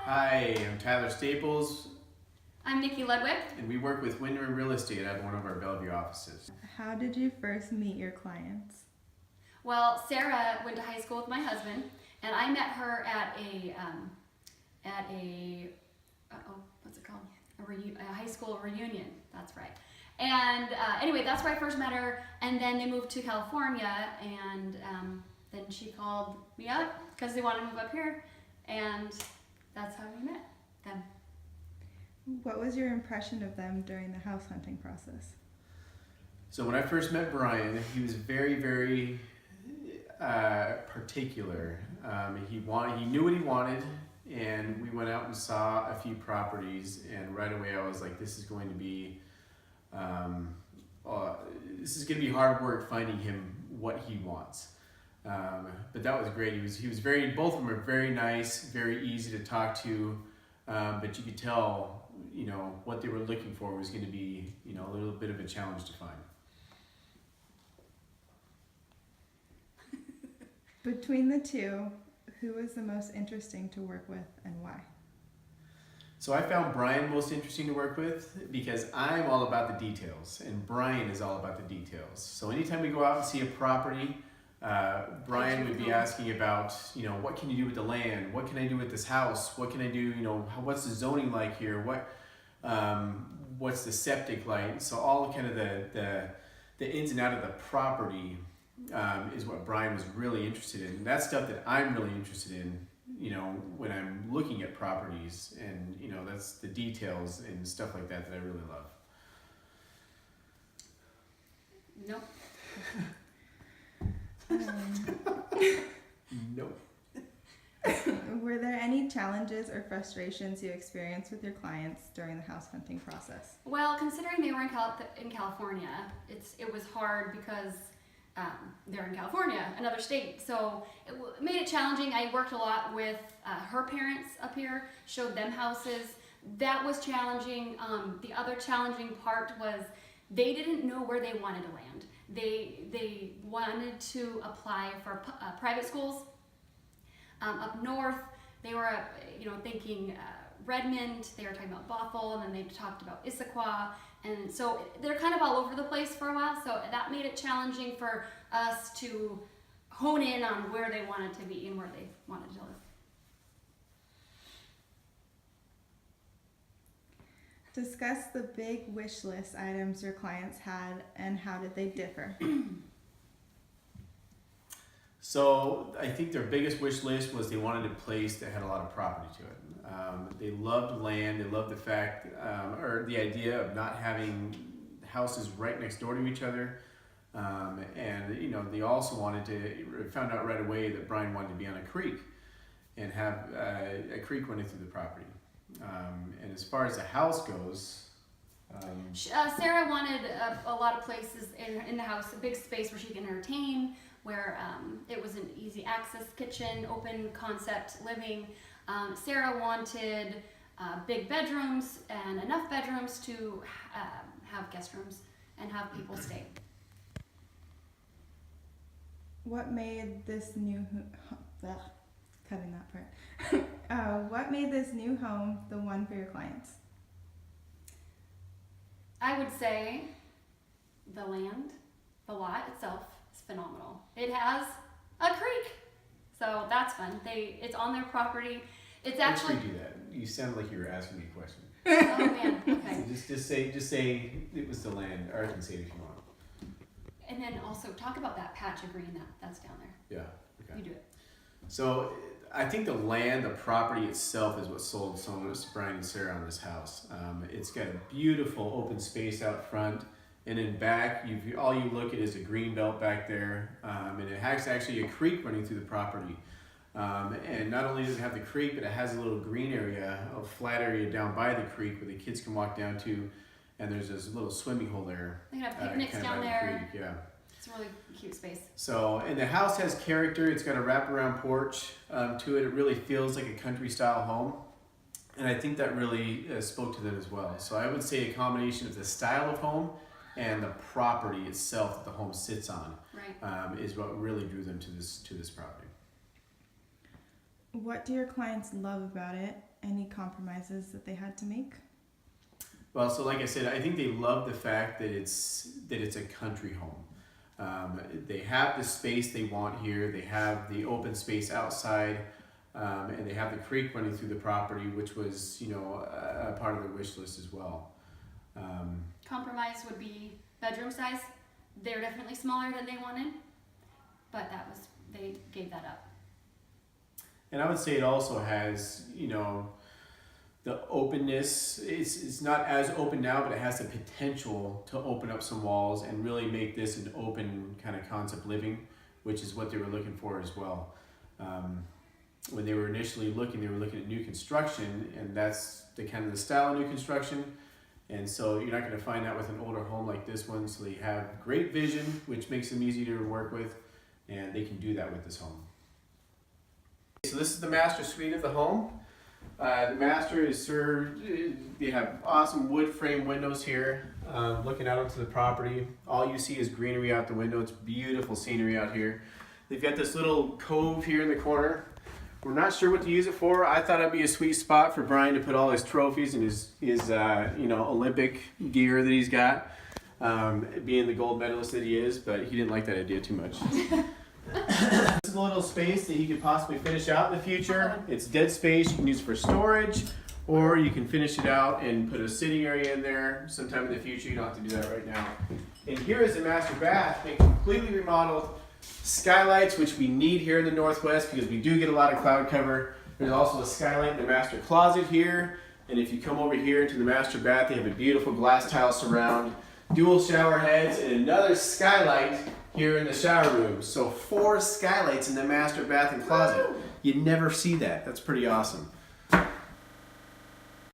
Hi, I'm Tyler Staples, I'm Nikki Ludwig. and we work with Winter Real Estate at one of our Bellevue offices. How did you first meet your clients? Well, Sarah went to high school with my husband, and I met her at a what's it called? A high school reunion. That's right. And anyway, that's where I first met her. And then they moved to California, and then she called me up because they wanted to move up here, and that's how we met them. What was your impression of them during the house hunting process? So when I first met Brian, he was very particular. He knew what he wanted, and we went out and saw a few properties. And right away, I was like, "This is going to be, hard work finding him what he wants." But that was great. He was very. Both of them are very nice, very easy to talk to. But you could tell, what they were looking for was going to be, a little bit of a challenge to find. Between the two, who was the most interesting to work with and why? So I found Brian most interesting to work with because I'm all about the details, and Brian is all about the details. So anytime we go out and see a property, Brian would be asking about, what can you do with the land? What can I do with this house? What can I do? What's the zoning like here? What's the septic like? So all kind of the ins and outs of the property is what Brian was really interested in. And that's stuff that I'm really interested in, when I'm looking at properties, and that's the details and stuff like that I really love. Nope. Nope. Were there any challenges or frustrations you experienced with your clients during the house hunting process? Well, considering they were in California, it was hard because they're in California, another state. So it made it challenging. I worked a lot with her parents up here, showed them houses. That was challenging. The other challenging part was they didn't know where they wanted to land. They wanted to apply for private schools up north. They were thinking Redmond. They were talking about Bothell, and then they talked about Issaquah, and so they're kind of all over the place for a while. So that made it challenging for us to hone in on where they wanted to be and where they wanted to live. Discuss the big wish list items your clients had and how did they differ? So I think their biggest wish list was they wanted a place that had a lot of property to it. They loved land. They loved the fact, or the idea of not having houses right next door to each other. And they also found out right away that Brian wanted to be on a creek and have a creek running through the property. And as far as the house goes, Sarah wanted a lot of places in the house, a big space where she can entertain, where it was an easy access kitchen, open concept living. Sarah wanted big bedrooms and enough bedrooms to have guest rooms and have people stay. What made this new cutting that part? What made this new home the one for your clients? I would say the land, the lot itself is phenomenal. It has a creek, so that's fun. It's on their property. It's actually. Let's redo that. You sound like you were asking me a question. Oh man. Okay. So just say it was the land, or I can say it if you want. And then also talk about that patch of green that's down there. Yeah. Okay. You do it. So I think the land, the property itself, is what sold so much to Brian and Sarah on this house. It's got a beautiful open space out front, and in back, all you look at is a green belt back there, and it has actually a creek running through the property. And not only does it have the creek, but it has a little green area, a flat area down by the creek where the kids can walk down to, and there's this little swimming hole there. They can have picnics kind of down by the there. creek, yeah. It's a really cute space. So, and the house has character. It's got a wraparound porch to it. It really feels like a country style home. And I think that really spoke to them as well. So I would say a combination of the style of home and the property itself that the home sits on Right. is what really drew them to this property. What do your clients love about it? Any compromises that they had to make? Well, so like I said, I think they love the fact that it's a country home. They have the space they want here. They have the open space outside, and they have the creek running through the property, which was, you know, a part of their wish list as well. Compromise would be bedroom size. They're definitely smaller than they wanted, but they gave that up. And I would say it also has, you know, the openness. It's not as open now, but it has the potential to open up some walls and really make this an open kind of concept living, which is what they were looking for as well. When they were initially looking, they were looking at new construction, and that's the kind of the style of new construction. And so you're not going to find that with an older home like this one. So they have great vision, which makes them easy to work with, and they can do that with this home. So this is the master suite of the home. The master is served, they have awesome wood frame windows here, looking out onto the property. All you see is greenery out the window. It's beautiful scenery out here. They've got this little cove here in the corner. We're not sure what to use it for. I thought it'd be a sweet spot for Brian to put all his trophies and his you know, Olympic gear that he's got, being the gold medalist that he is, but he didn't like that idea too much. This is a little space that he could possibly finish out in the future. It's dead space you can use for storage, or you can finish it out and put a sitting area in there sometime in the future. You don't have to do that right now. And here is the master bath, been completely remodeled. Skylights, which we need here in the Northwest because we do get a lot of cloud cover. There's also a skylight in the master closet here. And if you come over here into the master bath, they have a beautiful glass tile surround, dual shower heads, and another skylight here in the shower room. So 4 skylights in the master bath and closet. You never see that. That's pretty awesome.